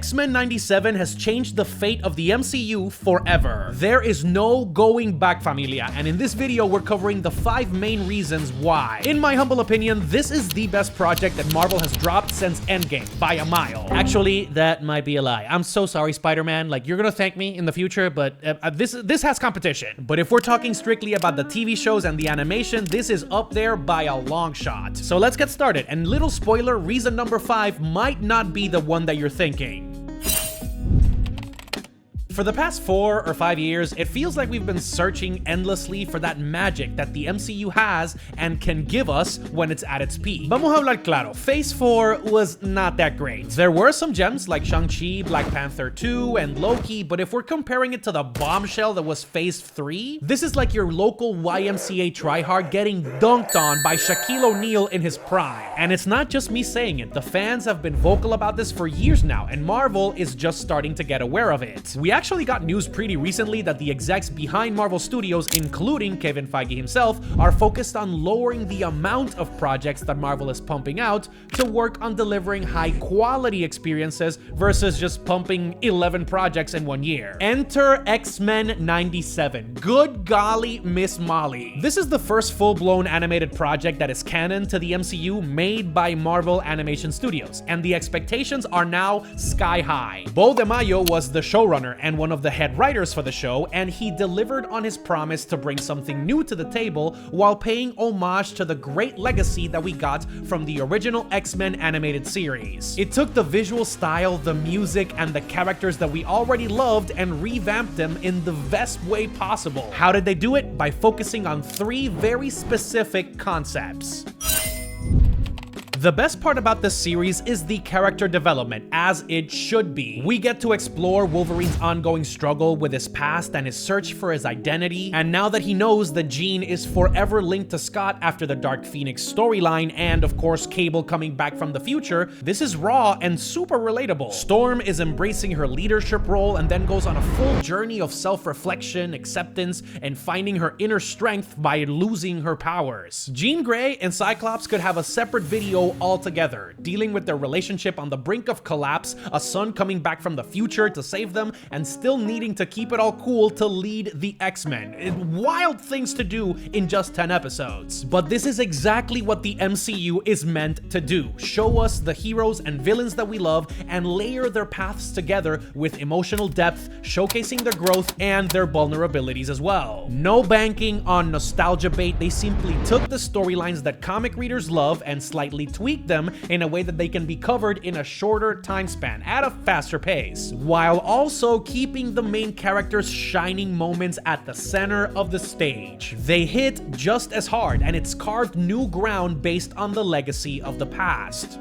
X-Men 97 has changed the fate of the MCU forever. There is no going back, familia, and in this video we're covering the 5 main reasons why. In my humble opinion, this is the best project that Marvel has dropped since Endgame, by a mile. Actually, that might be a lie. I'm so sorry, Spider-Man. Like, you're gonna thank me in the future, but this has competition. But if we're talking strictly about the TV shows and the animation, this is up there by a long shot. So let's get started, and little spoiler, reason number 5 might not be the one that you're thinking. For the past 4 or 5 years, it feels like we've been searching endlessly for that magic that the MCU has and can give us when it's at its peak. Vamos a hablar claro, Phase 4 was not that great. There were some gems like Shang-Chi, Black Panther 2, and Loki, but if we're comparing it to the bombshell that was Phase 3, this is like your local YMCA tryhard getting dunked on by Shaquille O'Neal in his prime. And it's not just me saying it, the fans have been vocal about this for years now, and Marvel is just starting to get aware of it. We actually got news pretty recently that the execs behind Marvel Studios, including Kevin Feige himself, are focused on lowering the amount of projects that Marvel is pumping out to work on delivering high-quality experiences versus just pumping 11 projects in 1 year. Enter X-Men 97. Good golly, Miss Molly. This is the first full-blown animated project that is canon to the MCU made by Marvel Animation Studios, and the expectations are now sky high. Bo DeMaio was the showrunner and one of the head writers for the show, and he delivered on his promise to bring something new to the table while paying homage to the great legacy that we got from the original X-Men animated series. It took the visual style, the music, and the characters that we already loved and revamped them in the best way possible. How did they do it? By focusing on 3 very specific concepts. The best part about this series is the character development, as it should be. We get to explore Wolverine's ongoing struggle with his past and his search for his identity, and now that he knows that Jean is forever linked to Scott after the Dark Phoenix storyline, and of course Cable coming back from the future, this is raw and super relatable. Storm is embracing her leadership role and then goes on a full journey of self-reflection, acceptance, and finding her inner strength by losing her powers. Jean Grey and Cyclops could have a separate video altogether, dealing with their relationship on the brink of collapse, a son coming back from the future to save them, and still needing to keep it all cool to lead the X-Men. Wild things to do in just 10 episodes. But this is exactly what the MCU is meant to do. Show us the heroes and villains that we love and layer their paths together with emotional depth, showcasing their growth and their vulnerabilities as well. No banking on nostalgia bait, they simply took the storylines that comic readers love and slightly tweak them in a way that they can be covered in a shorter time span at a faster pace, while also keeping the main characters' shining moments at the center of the stage. They hit just as hard, and it's carved new ground based on the legacy of the past.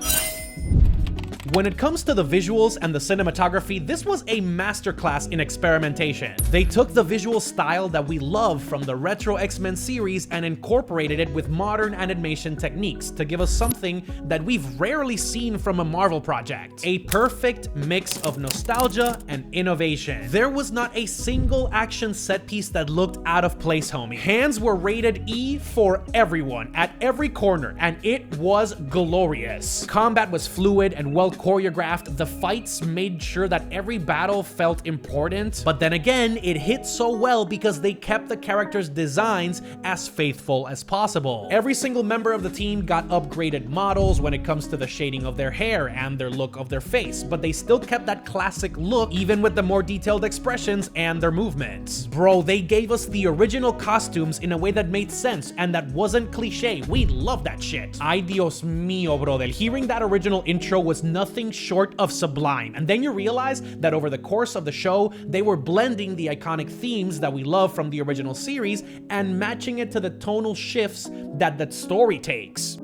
When it comes to the visuals and the cinematography, this was a masterclass in experimentation. They took the visual style that we love from the retro X-Men series and incorporated it with modern animation techniques to give us something that we've rarely seen from a Marvel project. A perfect mix of nostalgia and innovation. There was not a single action set piece that looked out of place, homie. Hands were rated E for everyone at every corner, and it was glorious. Combat was fluid and well choreographed. The fights made sure that every battle felt important, but then again, it hit so well because they kept the characters' designs as faithful as possible. Every single member of the team got upgraded models when it comes to the shading of their hair and their look of their face, but they still kept that classic look even with the more detailed expressions and their movements. Bro, they gave us the original costumes in a way that made sense and that wasn't cliche. We love that shit. Ay Dios mío, brother. Hearing that original intro was nothing short of sublime. And then you realize that over the course of the show, they were blending the iconic themes that we love from the original series and matching it to the tonal shifts that story takes.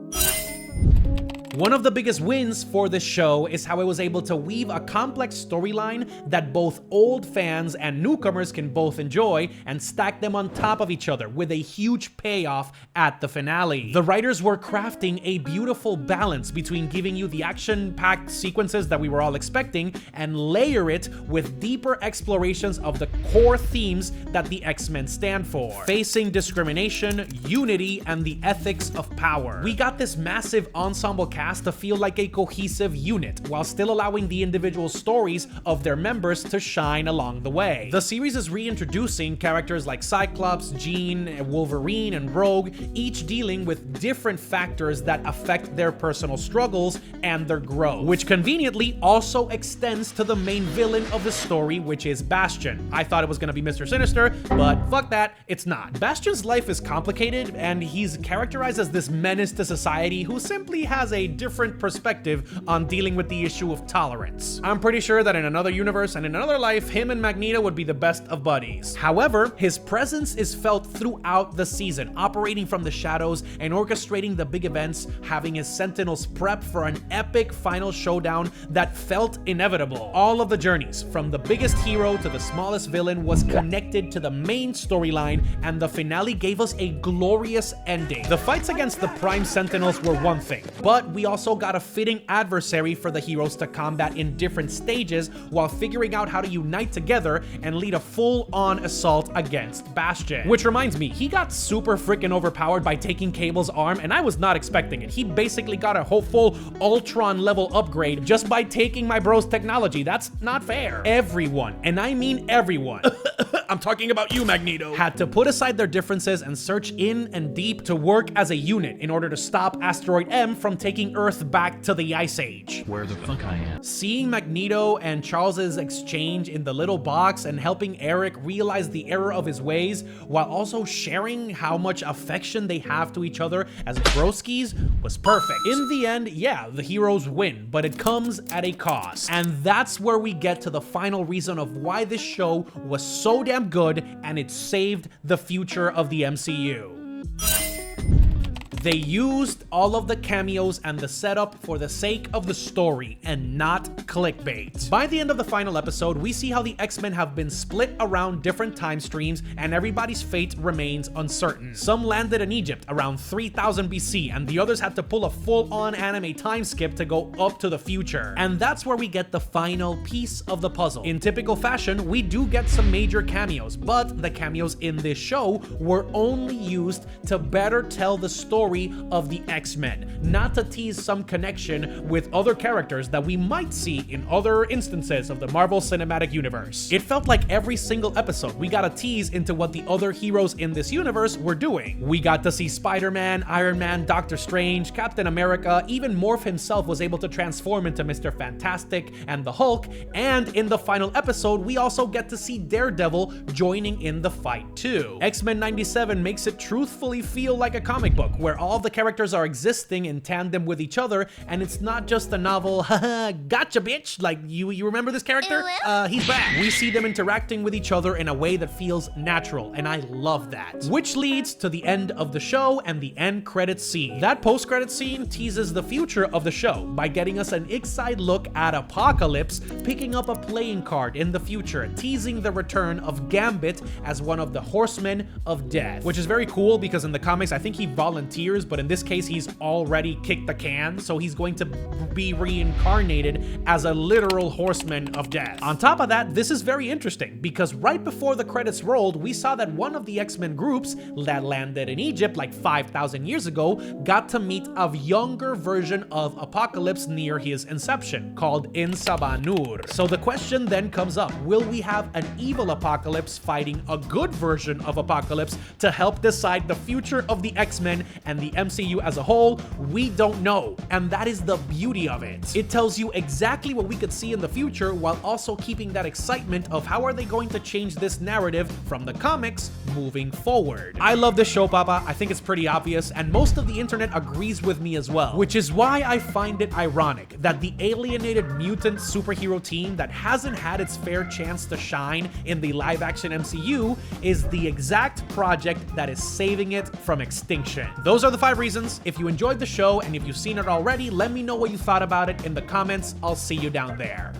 One of the biggest wins for this show is how it was able to weave a complex storyline that both old fans and newcomers can both enjoy and stack them on top of each other with a huge payoff at the finale. The writers were crafting a beautiful balance between giving you the action-packed sequences that we were all expecting and layer it with deeper explorations of the core themes that the X-Men stand for: facing discrimination, unity, and the ethics of power. We got this massive ensemble cast cast to feel like a cohesive unit, while still allowing the individual stories of their members to shine along the way. The series is reintroducing characters like Cyclops, Jean, Wolverine, and Rogue, each dealing with different factors that affect their personal struggles and their growth, which conveniently also extends to the main villain of the story, which is Bastion. I thought it was gonna be Mr. Sinister, but fuck that, it's not. Bastion's life is complicated, and he's characterized as this menace to society who simply has a different perspective on dealing with the issue of tolerance. I'm pretty sure that in another universe and in another life, him and Magneto would be the best of buddies. However, his presence is felt throughout the season, operating from the shadows and orchestrating the big events, having his Sentinels prep for an epic final showdown that felt inevitable. All of the journeys, from the biggest hero to the smallest villain, was connected to the main storyline, and the finale gave us a glorious ending. The fights against the Prime Sentinels were one thing, but we also got a fitting adversary for the heroes to combat in different stages while figuring out how to unite together and lead a full-on assault against Bastion. Which reminds me, he got super freaking overpowered by taking Cable's arm, and I was not expecting it. He basically got a full Ultron level upgrade just by taking my bro's technology. That's not fair. Everyone, and I mean everyone, I'm talking about you, Magneto, had to put aside their differences and search in and deep to work as a unit in order to stop Asteroid M from taking Earth back to the Ice Age. Where the fuck I am? Seeing Magneto and Charles's exchange in the little box and helping Eric realize the error of his ways, while also sharing how much affection they have to each other as broskies, was perfect. In the end, yeah, the heroes win, but it comes at a cost. And that's where we get to the final reason of why this show was so damn good and it saved the future of the MCU. They used all of the cameos and the setup for the sake of the story and not clickbait. By the end of the final episode, we see how the X-Men have been split around different time streams and everybody's fate remains uncertain. Some landed in Egypt around 3000 BC and the others had to pull a full-on anime time skip to go up to the future. And that's where we get the final piece of the puzzle. In typical fashion, we do get some major cameos, but the cameos in this show were only used to better tell the story of the X-Men, not to tease some connection with other characters that we might see in other instances of the Marvel Cinematic Universe. It felt like every single episode we got a tease into what the other heroes in this universe were doing. We got to see Spider-Man, Iron Man, Doctor Strange, Captain America, even Morph himself was able to transform into Mr. Fantastic and the Hulk, and in the final episode we also get to see Daredevil joining in the fight too. X-Men 97 makes it truthfully feel like a comic book where all the characters are existing in tandem with each other, and it's not just a novel, haha, gotcha bitch, like you remember this character? He's back. We see them interacting with each other in a way that feels natural, and I love that. Which leads to the end of the show and the end credits scene. That post-credit scene teases the future of the show by getting us an inside look at Apocalypse picking up a playing card in the future, teasing the return of Gambit as one of the Horsemen of Death, which is very cool because in the comics I think he volunteers, but in this case he's already kicked the can, so he's going to be reincarnated as a literal Horseman of Death. On top of that, this is very interesting because right before the credits rolled, we saw that one of the X-Men groups that landed in Egypt like 5,000 years ago got to meet a younger version of Apocalypse near his inception, called Insabanur. So the question then comes up, will we have an evil Apocalypse fighting a good version of Apocalypse to help decide the future of the X-Men and the MCU as a whole? We don't know, and that is the beauty of it. It tells you exactly what we could see in the future while also keeping that excitement of how are they going to change this narrative from the comics moving forward. I love this show, Papa. I think it's pretty obvious, and most of the internet agrees with me as well, which is why I find it ironic that the alienated mutant superhero team that hasn't had its fair chance to shine in the live-action MCU is the exact project that is saving it from extinction. Those are the 5 reasons. If you enjoyed the show and if you've seen it already, let me know what you thought about it in the comments. I'll see you down there.